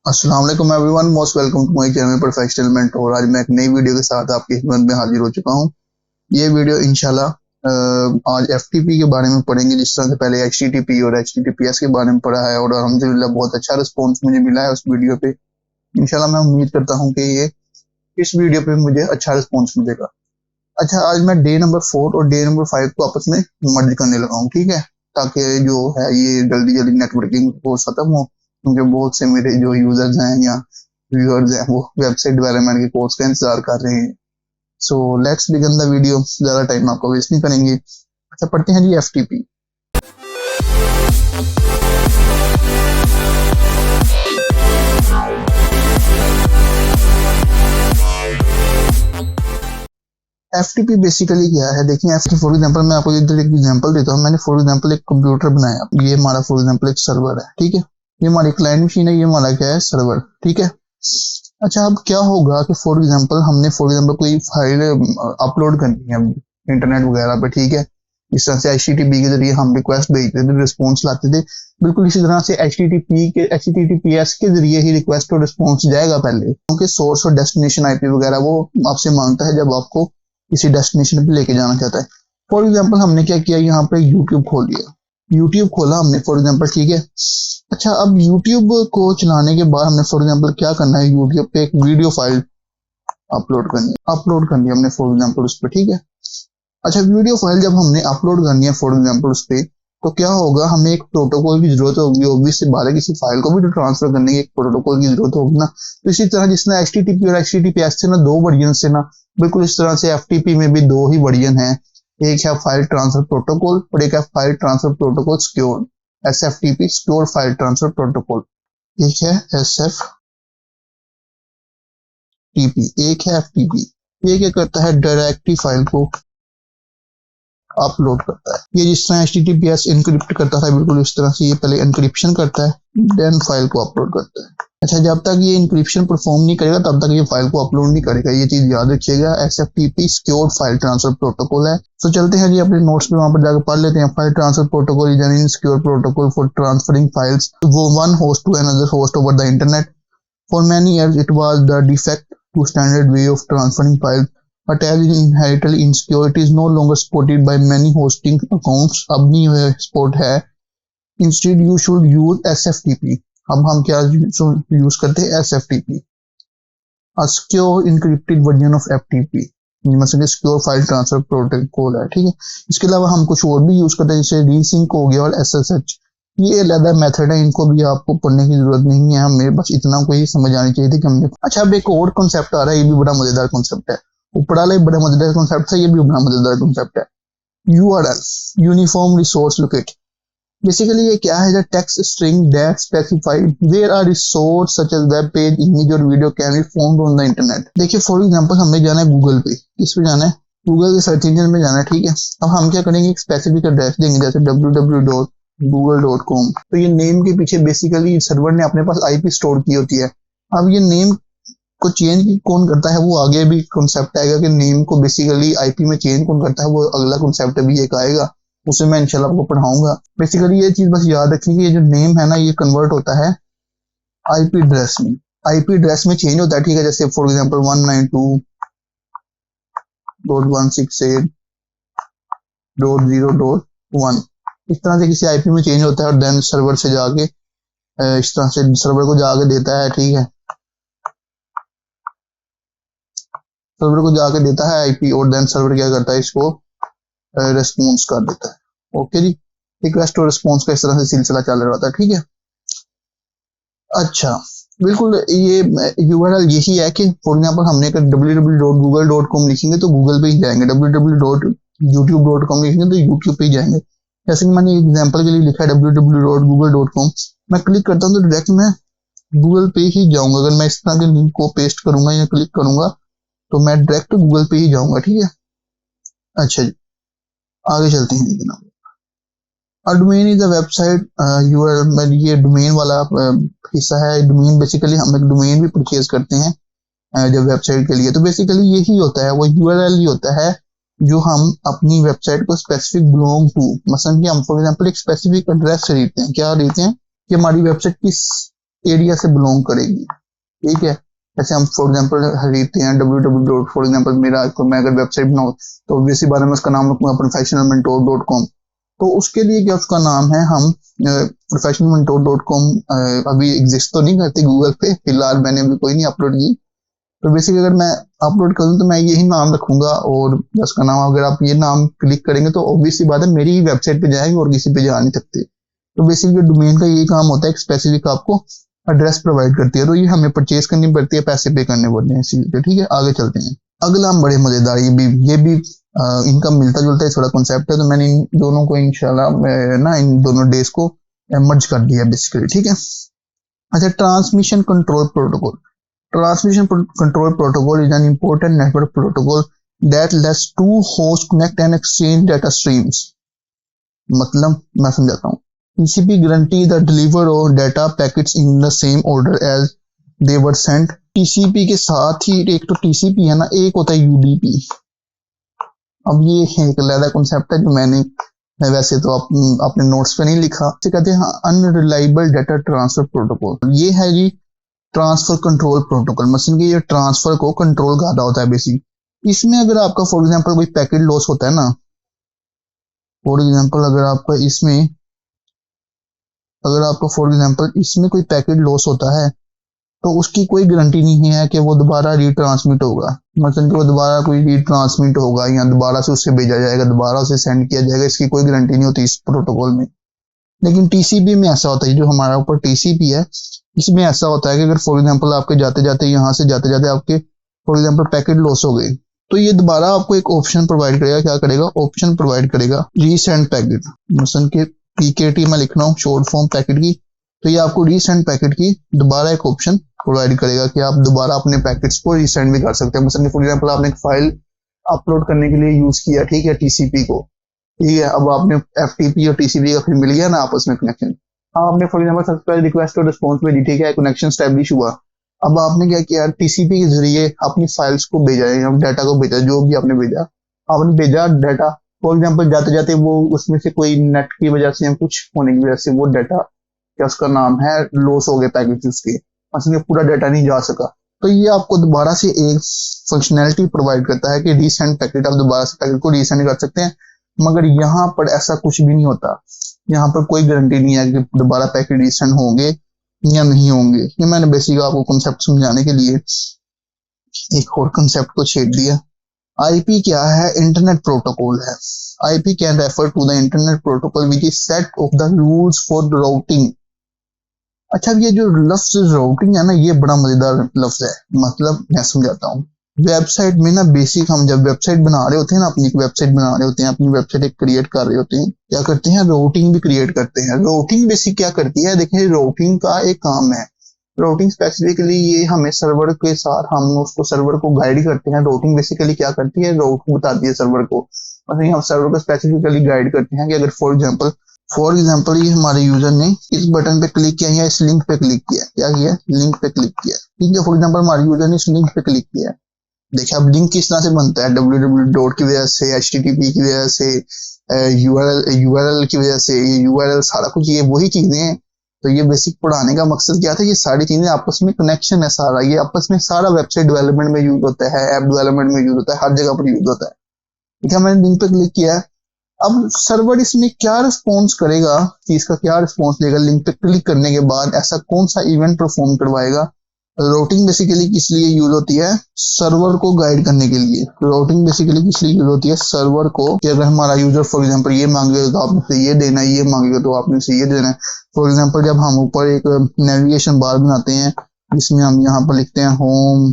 अस्सलाम वालेकुम everyone, most welcome to my channel professional mentor. आज मैं एक नई वीडियो के साथ आपकी खिदमत में हाजिर हो चुका हूं। ये वीडियो इंशाल्लाह आज एफटीपी के बारे में पढ़ेंगे। जिस तरह से पहले एचटीटीपी और एचटीटीपीएस के बारे में पढ़ा है और अल्हम्दुलिल्लाह बहुत अच्छा रिस्पॉन्स मुझे मिला है उस वीडियो पे। इंशाल्लाह मैं उम्मीद करता हूँ कि ये इस वीडियो पे मुझे अच्छा रिस्पॉन्स मिलेगा। अच्छा, आज मैं डे नंबर 4 और डे नंबर 5 को आपस में मर्ज करने लगा हूँ, ठीक है, ताकि जो है ये जल्दी जल्दी नेटवर्किंग कोर्स खत्म हो, क्योंकि बहुत से मेरे जो यूजर्स हैं या व्यूअर्स हैं वो वेबसाइट डेवलपमेंट के कोर्स का इंतजार कर रहे हैं। So let's begin the video. ज्यादा टाइम आपको वेस्ट नहीं करेंगे। अच्छा, पढ़ते हैं जी एफटीपी। एफटीपी बेसिकली क्या है, देखिए एफ फॉर एग्जांपल मैं आपको इधर एक एग्जांपल देता हूँ। मैंने फॉर एग्जांपल एक कंप्यूटर बनाया, ये हमारा फॉर एग्जांपल एक सर्वर है, ठीक है। ये हमारी क्लाइंट मशीन है, ये हमारा क्या है, सर्वर, ठीक है। अच्छा, अब क्या होगा कि फॉर एग्जांपल हमने फॉर एग्जांपल कोई फाइल अपलोड करनी है इंटरनेट वगैरह पे, ठीक है। इस तरह से एचटीटीपी के जरिए हम रिक्वेस्ट भेजते थे, रिस्पॉन्स लाते थे। बिल्कुल इसी तरह से एचटीटीपीएस के जरिए ही रिक्वेस्ट और रिस्पॉन्स जाएगा पहले, क्योंकि सोर्स और डेस्टिनेशन आईपी वगैरह वो आपसे मांगता है जब आपको किसी डेस्टिनेशन पे लेके जाना चाहता है। फॉर एग्जांपल हमने क्या किया, यहाँ पे यूट्यूब खोल लिया, यूट्यूब खोला हमने फॉर एग्जांपल, ठीक है। अच्छा, अब यूट्यूब को चलाने के बाद हमने फॉर एग्जांपल क्या करना है, यूट्यूब पे एक वीडियो फाइल अपलोड करनी है हमने फॉर एग्जांपल उस पर, ठीक है। अच्छा, वीडियो फाइल जब हमने अपलोड करनी है फॉर एग्जांपल उस पर, तो क्या होगा, हमें एक प्रोटोकॉल की जरूरत होगी। ऑब्वियस से बात है, किसी फाइल को भी तो ट्रांसफर करने की एक प्रोटोकॉल की जरूरत होगी ना। तो इसी तरह जिसने एचटीटीपी और एचटीटीपीएस से ना दो वर्जन से ना, बिल्कुल इस तरह से एफटीपी में भी दो ही वर्जन है। एक है फाइल ट्रांसफर प्रोटोकॉल और एक है file transfer protocol secure, SFTP secure file transfer protocol. एक है एसएफटीपी, एक है एफटीपी। ये क्या करता है, डायरेक्टली फाइल को अपलोड करता है। ये जिस तरह एचटीटीपीएस एनक्रिप्ट करता था, बिल्कुल इस तरह से ये पहले एनक्रिप्शन करता है, देन फाइल को अपलोड करता है। अच्छा, जब तक ये एनक्रिप्शन परफॉर्म नहीं करेगा तब तक ये फाइल को अपलोड नहीं करेगा, ये चीज याद रखिएगा। SFTP secure file transfer protocol है। तो चलते हैं जी अपने नोट्स पे, वहां पर जाकर पढ़ लेते हैं। File transfer protocol is an secure protocol for transferring files वो one host to another host over the internet. For many years it was the de facto standard way of transferring files, but as inherently insecure, it is no longer supported by many hosting accounts। अब नहीं support है। Instead you should use SFTP। अब हम क्या use करते हैं, SFTP, a secure encrypted version of FTP, मतलब secure file transfer protocol है, ठीक है। इसके अलावा हम कुछ और भी यूज करते हैं, जैसे रीसिंक हो गया और SSH। ये अलग मेथड है, इनको भी आपको पढ़ने की जरूरत नहीं है, हमें बस इतना को ही समझ आनी चाहिए थी कि हमने। अच्छा, अब एक और कॉन्सेप्ट आ रहा है, ये भी बड़ा मजेदार कॉन्सेप्ट है। ऊपर वाला बड़ा मजेदार कॉन्सेप्ट है, ये भी बड़ा मजेदार कॉन्सेप्ट है। URL, uniform resource locator. Basically ये क्या है, text string that specified where are resource such as web page, image और video can be found on the internet. देखिए फॉर एग्जांपल हमने जाना है गूगल पे, किस पे जाना है, गूगल के सर्च इंजन में जाना है, ठीक है। अब हम क्या करेंगे, एक स्पेसिफिक एड्रेस देंगे, जैसे www.google.com। तो ये नेम के पीछे बेसिकली सर्वर ने अपने पास आईपी स्टोर की होती है। अब ये नेम को चेंज कौन करता है, वो आगे भी कॉन्सेप्ट आएगा कि नेम को बेसिकली आईपी में चेंज कौन करता है, वो अगला कॉन्सेप्ट भी एक आएगा, उसे मैं इंशाल्लाह आपको पढ़ाऊंगा। बेसिकली ये चीज बस याद रखिए कि ये जो नेम है ना, ये कन्वर्ट होता है आईपी एड्रेस में, आईपी एड्रेस में चेंज होता है, ठीक है। जैसे फॉर एग्जांपल 192.168.0.1 इस तरह से किसी आईपी में चेंज होता है, और देन सर्वर से जाके इस तरह से सर्वर को जाके देता है, ठीक है। सर्वर को जाके देता है आईपी, और देन सर्वर क्या करता है, इसको रेस्पॉन्स कर देता है। ओके जी, रिक्वेस्ट और रिस्पॉन्स का इस तरह से सिलसिला चल रहा था, ठीक है। अच्छा, बिल्कुल ये यूआरएल यही है कि फॉर एग्जांपल हमने www.google.com लिखेंगे तो गूगल पे ही जाएंगे, www.youtube.com लिखेंगे तो यूट्यूब पे ही जाएंगे। जैसे कि मैंने एग्जांपल के लिए लिखा है www.google.com, मैं क्लिक करता हूँ तो डायरेक्ट मैं गूगल पे ही जाऊंगा। अगर मैं इस तरह के लिंक को पेस्ट करूंगा या क्लिक करूंगा तो मैं डायरेक्ट गूगल पे ही जाऊंगा, ठीक है। अच्छा जी, आगे चलते हैं जनाब। Domain is a website URL, ये डोमेन वाला हिस्सा है। डोमेन बेसिकली हम एक डोमेन भी परचेज करते हैं जब वेबसाइट के लिए, तो बेसिकली यही होता है, वो यूआरएल ही होता है जो हम अपनी वेबसाइट को स्पेसिफिक बिलोंग टू, मतलब कि हम फॉर एग्जांपल एक स्पेसिफिक एड्रेस से देते हैं, क्या देते हैं कि हमारी वेबसाइट किस एरिया से बिलोंग करेगी, ठीक है। जैसे हम फॉर एग्जांपल खरीदते हैं www फॉर एग्जांपल मैं अगर वेबसाइट बनाऊं तो ऑब्वियसली बारे में उसका नाम रखूंगा professionalmentor.com, तो उसके लिए क्या उसका नाम है, हम professionalmentor.com अभी एग्जिस्ट तो नहीं करती गूगल पे, फिलहाल मैंने अभी कोई नहीं अपलोड की, तो बेसिकली अगर मैं अपलोड करूं तो मैं यही नाम रखूंगा और उसका नाम, अगर आप ये नाम क्लिक करेंगे तो ऑब्वियसली बात है मेरी वेबसाइट पे जाएंगे और किसी पे जा नहीं सकते। तो बेसिकली डोमेन का यही काम होता है, एक स्पेसिफिक आपको एड्रेस प्रोवाइड करती है, तो ये हमें परचेज करनी पड़ती है, पैसे पे करने पड़ते हैं इसी पे, ठीक है। आगे चलते हैं, अगला हम बड़े मजेदार, ये भी इनका मिलता जुलता है थोड़ा कॉन्सेप्ट है, तो मैंने इन दोनों को इंशाल्लाह ना इन दोनों डेज को मर्ज कर दिया बेसिकली, ठीक है। अच्छा, transmission control protocol. Transmission control protocol is an important network protocol that lets two hosts connect and exchange data streams. मतलब मैं समझाता हूँ, TCP guarantee the deliver of data packets in the same order as they were sent. TCP के साथ ही एक तो TCP है ना, एक होता है UDP। अब ये एक अलग कॉन्सेप्ट है जो मैं वैसे तो अपने नोट्स पे नहीं लिखा, इसे कहते हैं अनरिलायबल डाटा ट्रांसफर प्रोटोकॉल। ये है जी ट्रांसफर कंट्रोल प्रोटोकॉल, मतलब कि ये ट्रांसफर को कंट्रोल कर रहा होता है बेसिक। इसमें अगर आपका फॉर एग्जांपल कोई पैकेट लॉस होता है ना, फॉर एग्जांपल अगर आपका इसमें कोई पैकेट लॉस होता है तो उसकी कोई गारंटी नहीं है कि वो दोबारा रीट्रांसमिट होगा, मतलब कि वो दोबारा कोई रीट्रांसमिट होगा या दोबारा से उससे भेजा जाएगा, दोबारा उसे सेंड किया जाएगा, इसकी कोई गारंटी नहीं होती इस प्रोटोकॉल में। लेकिन टीसीपी में ऐसा होता है, जो हमारा ऊपर टीसीपी है इसमें ऐसा होता है कि अगर फॉर एग्जांपल आपके जाते जाते आपके फॉर एग्जांपल पैकेट लॉस हो गए, तो ये दोबारा आपको एक ऑप्शन प्रोवाइड करेगा, क्या करेगा, ऑप्शन प्रोवाइड करेगा रीसेंड पैकेट, मतलब कि पीकेटी में लिख रहा हूँ शॉर्ट फॉर्म पैकेट की, तो ये आपको रीसेंड पैकेट की दोबारा एक ऑप्शन प्रोवाइड करेगा कि आप दोबारा अपने पैकेट्स को रीसेंड भी कर सकते हैं। मतलब फॉर एग्जांपल आपने एक फाइल अपलोड करने के लिए यूज किया, ठीक है, टीसीपी को, ठीक है, अब आपने एफटीपी और टीसीपी का फिर मिल गया ना आपस में कनेक्शन, आपने फॉर एग्जांपल सबसे पहले रिक्वेस्ट और रिस्पॉन्स भेजी, ठीक है, कनेक्शन स्टैब्लिश हुआ। अब आपने क्या किया, टीसीपी के जरिए अपनी फाइल्स को भेजा या डाटा को भेजा, जो भी आपने भेजा, आपने भेजा डाटा, फॉर एग्जांपल जाते जाते वो उसमें से कोई नेट की वजह से या कुछ होने की वजह से वो डाटा, क्या उसका नाम है, लॉस हो गए पैकेज उसके, मतलब पूरा डाटा नहीं जा सका, तो ये आपको दोबारा से एक फंक्शनैलिटी प्रोवाइड करता है कि रीसेंड पैकेट, आप दोबारा से पैकेट को रीसेंड कर सकते हैं। मगर यहाँ पर ऐसा कुछ भी नहीं होता, यहाँ पर कोई गारंटी नहीं है कि दोबारा पैकेट रीसेंड होंगे या नहीं होंगे। ये मैंने बेसिक आपको कॉन्सेप्ट समझाने के लिए एक और कॉन्सेप्ट को छेड़ दिया। आईपी क्या है, इंटरनेट प्रोटोकॉल है। IP can refer to the internet protocol which is set of the rules for routing. अच्छा, ये जो लफ्ज राउटिंग है ना, ये बड़ा मजेदार लफ्ज है, मतलब मैं समझाता हूँ। वेबसाइट में ना बेसिक हम जब वेबसाइट बना रहे होते हैं ना, अपनी वेबसाइट बना रहे होते हैं, अपनी वेबसाइट एक क्रिएट कर रहे होते हैं, क्या करते हैं, राउटिंग भी क्रिएट करते हैं। राउटिंग बेसिक क्या करती है, देखिए राउटिंग का एक काम है, राउटिंग स्पेसिफिकली ये हमें सर्वर के साथ हम उसको सर्वर को गाइड करते हैं। राउटिंग बेसिकली क्या करती है, राउट बताती है सर्वर को, मतलब हम सर्वर को स्पेसिफिकली गाइड करते हैं कि अगर फॉर एग्जांपल ये हमारे यूजर ने इस बटन पे क्लिक किया या इस लिंक पे क्लिक किया, क्या किया, लिंक पे क्लिक किया, ठीक है, फॉर एग्जांपल हमारे यूजर ने इस लिंक पे क्लिक किया। देखिए अब लिंक किस तरह से बनता है, www की वजह से, http की वजह से, URL की वजह से, ये URL सारा कुछ ये वही चीजें हैं। तो ये बेसिक पढ़ाने का मकसद क्या था, ये सारी चीजें आपस में कनेक्शन है सारा, ये आपस में सारा वेबसाइट डेवलपमेंट में यूज होता है, ऐप डेवलपमेंट में यूज होता है, हर जगह पर यूज होता है। ठीक है, मैंने लिंक पे क्लिक किया, अब सर्वर इसमें क्या रिस्पॉन्स करेगा, चीज का क्या रिस्पॉन्स देगा, लिंक पे क्लिक करने के बाद ऐसा कौन सा इवेंट परफॉर्म करवाएगा। राउटिंग बेसिकली किस लिए यूज होती है, सर्वर को गाइड करने के लिए। राउटिंग बेसिकली किस लिए यूज होती है, सर्वर को, कि अगर हमारा यूजर फॉर एग्जांपल ये मांगेगा तो आपने ये देना है, ये मांगेगा तो आपने से ये देना है। फॉर एग्जांपल जब हम ऊपर एक नेविगेशन बार बनाते हैं जिसमें हम यहाँ पर लिखते हैं होम,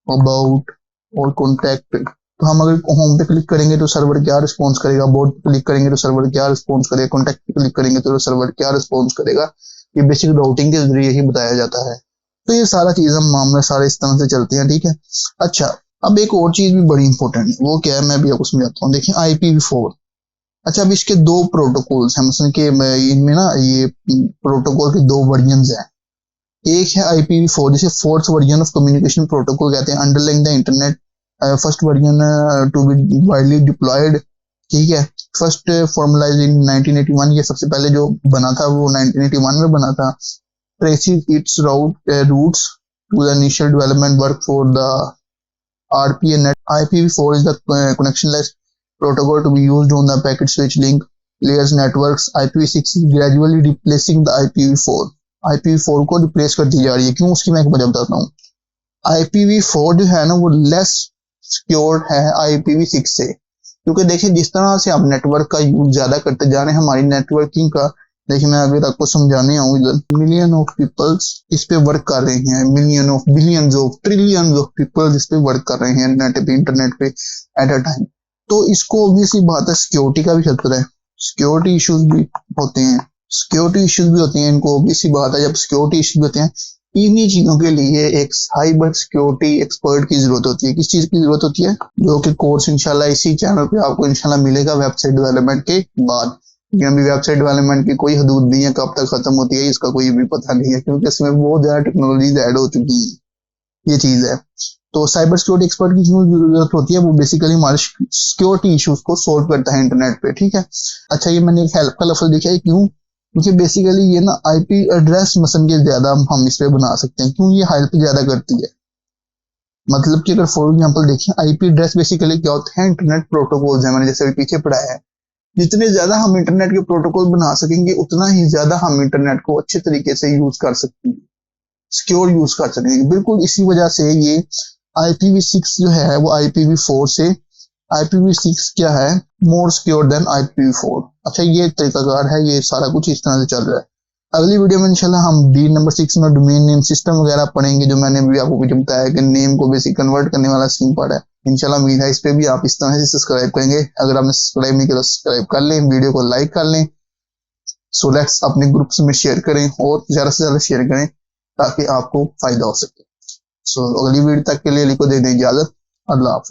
अबाउट और कॉन्टैक्ट, तो हम अगर होम पे क्लिक करेंगे तो सर्वर क्या रिस्पॉन्स करेगा, अबाउट पे क्लिक करेंगे तो सर्वर क्या रिस्पॉन्स करेगा, कॉन्टैक्ट पे क्लिक करेंगे तो सर्वर क्या रिस्पॉन्स करेगा। ये बेसिक राउटिंग के जरिए ही बताया जाता है। तो ये सारा चीज हम मामले सारे इस तरह से चलते हैं, ठीक है। अच्छा, अब एक और चीज भी बड़ी इंपॉर्टेंट है, वो क्या है, मैं भी आपको समझाता हूँ। देखिए IPv4, अच्छा अब इसके दो प्रोटोकॉल्स हैं, मतलब कि इनमें ना ये प्रोटोकॉल के दो वर्जन हैं। एक है IPv4 जिसे fourth version of communication protocol कहते हैं, underlying the internet, first version to be widely deployed, ठीक है। फर्स्ट फॉर्मलाइज इन 1981, ये सबसे पहले जो बना था वो 1981 में बना था। traces its routes to the initial development work for the RPA net. IPv4 is the connectionless protocol to be used on the packet switch link layers networks. IPv6 is gradually replacing the IPv4. IPv4 को replace करती जा रही है। क्यों, उसकी मैं एक वजह बताता हूँ। IPv4 जो है ना वो लेस सिक्योर है IPv6 से, क्योंकि देखिए जिस तरह से आप नेटवर्क का यूज ज्यादा करते जा रहे हैं, हमारी नेटवर्किंग का, देखिए मैं अगर आपको समझाने आऊँ इधर, मिलियन ऑफ पीपल्स इस पे वर्क कर रहे हैं, million of billions of trillions of peoples इस पे वर्क कर रहे हैं इंटरनेट पे एट अ टाइम। तो इसको ऑब्वियसली बात है सिक्योरिटी का भी खतरा है, सिक्योरिटी इश्यूज भी होते हैं, इनको ऑब्वियसली बात है जब सिक्योरिटी इश्यूज होते हैं, इन्हीं चीजों के लिए एक साइबर सिक्योरिटी एक्सपर्ट की जरूरत होती है। किस चीज की जरूरत होती है, जो कि कोर्स इंशाल्लाह इसी चैनल पे आपको इंशाल्लाह मिलेगा वेबसाइट डेवलपमेंट के बाद। अभी वेबसाइट डेवलपमेंट की कोई हदूद नहीं है, कब तक खत्म होती है इसका कोई भी पता नहीं है, क्योंकि इसमें बहुत ज्यादा टेक्नोलॉजीज ऐड हो चुकी है। ये चीज है। तो साइबर सिक्योरिटी एक्सपर्ट की जो जरूरत होती है वो बेसिकली हमारे सिक्योरिटी इश्यूज को सोल्व करता है इंटरनेट पे, ठीक है। अच्छा, ये मैंने एक हेल्प का लफ्ज देखा है, क्यों, क्योंकि बेसिकली ये ना आईपी एड्रेस मसन के ज्यादा हम इस पे बना सकते हैं। क्यों, ये हेल्प ज्यादा करती है। मतलब कि अगर फॉर एग्जांपल देखें, आईपी एड्रेस बेसिकली क्या होते हैं, इंटरनेट प्रोटोकॉल्स है, मैंने जैसे भी पीछे पढ़ाया है। जितने ज्यादा हम इंटरनेट के प्रोटोकॉल बना सकेंगे उतना ही ज्यादा हम इंटरनेट को अच्छे तरीके से यूज कर सकते हैं, सिक्योर यूज कर सकेंगे। बिल्कुल इसी वजह से ये IPv6 जो है वो IPv4 से, IPv6 क्या है, मोर सिक्योर देन IPv4। अच्छा, ये तरीकाकार है, ये सारा कुछ इस तरह से चल रहा है। अगली वीडियो में इंशाल्लाह हम डी नंबर 6 में डोमेन नेम सिस्टम वगैरह पढ़ेंगे, जो मैंने भी आपको कुछ बताया कि नेम को बेसिक कन्वर्ट करने वाला स्कीम पढ़ा है। इंशाल्लाह उम्मीद है इस पे भी आप इस तरह से सब्सक्राइब करेंगे। अगर आपने सब्सक्राइब नहीं किया तो सब्सक्राइब कर लें, वीडियो को लाइक कर लें। सो लेट्स अपने ग्रुप्स में शेयर करें और ज्यादा से ज्यादा शेयर करें ताकि आपको फायदा हो सके। सो अगली वीडियो तक के लिए अली को दे दें इजाजत। अल्लाह हाफ़िज़।